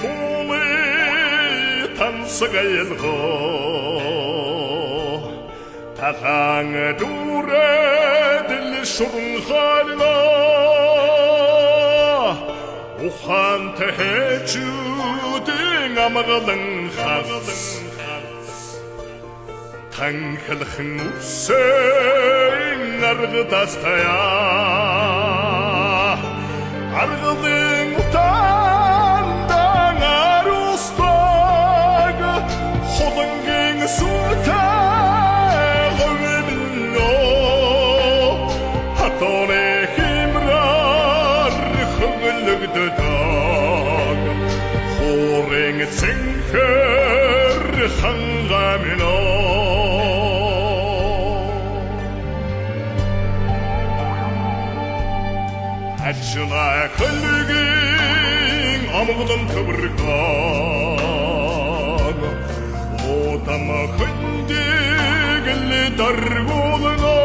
дуулы тансгаялго тахан дүрэдэл шурхална ухан тэчүүдэн амгалан харс танхалхан үсэн аргадастая аргадын утандан арустаг холонгийн сүлтэй говэбинно хатоне химрар хөвлөгдөдөг хорeng цэнхэр хангамино Ачна хөлгийн амгалан төбөргөн Отам хөндөг л даргуулна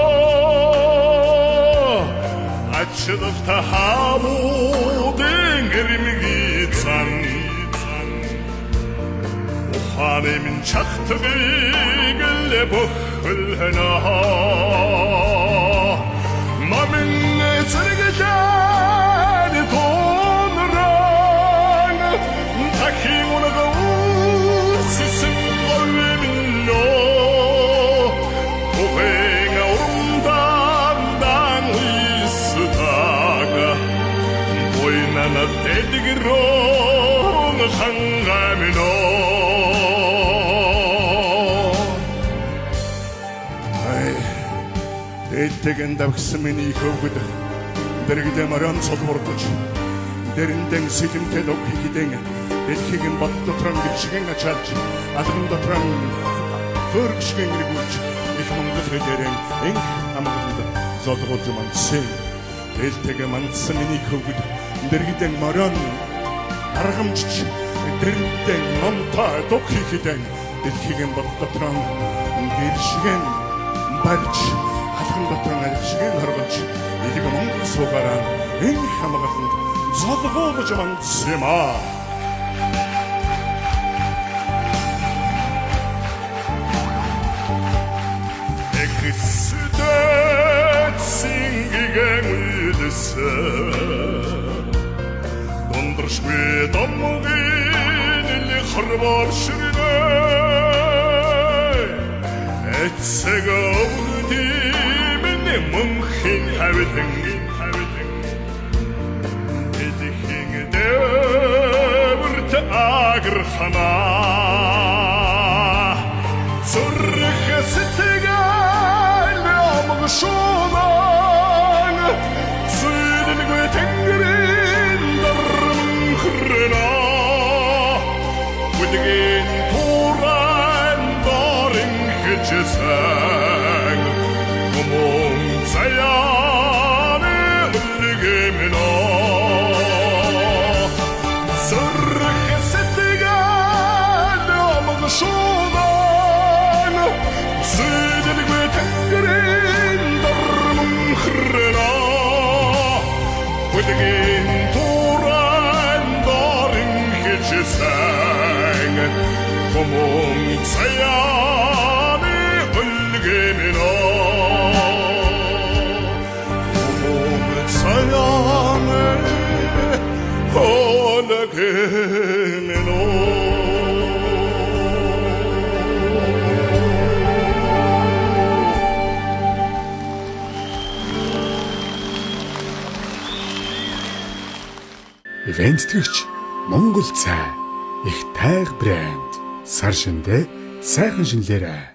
Ачдах тахамуудын гэрмгийг цан Ухааны минь чахтгийг л бөхөлхнө Мамин зэрэгэлээ Тэдгэрон хангамино Тэтгэн давхсан миний хөвгөд дэрэгдэ маран солбордож дэрэндэн сэтэмтэй дог хигдэн дэлхигийн бат дотрон гэршигэн ачаалж алган дотрон хөргшгэн гэргүүлж их монгол хэлээрэн инх амгаланд золгуулж мандсан Элтэгэ мандсан миний хөвгөд дэрэгдэн маран аргамжч дэрэндэн номтой дог хигдэн дэлхигийн бат дотрон гэршигэн барьж алган дотрон алхшигэн хоргож элэг монгол суугараа инх амгаланд золгуулж мандсан Эксүдэт сингиген үйдэсэ Дондршгүй доммугийн или хорвор ширнэ Эцэг өвдимэн мөнхийн хавилэн Эдхийн дэвэрт агрхана Зүрх сэтгэл амгшунан Зүрхгүй тэнгэрийн дармхрена Хүдгэн туран дорин хэчсэн Гомон цаяны үлгэмэно Зүрх сэтгэл амгшунан Зүрхгүй тэнгэрийн дармхрена Хүдгэн туран дорин хэчсэн Гомон цаяны үлгэмэно Гомон цаяны үлгэмэно Ивэнцтгэгч Монгол цай их тайг брэнд сар шиндээ сайхан шинлээрээ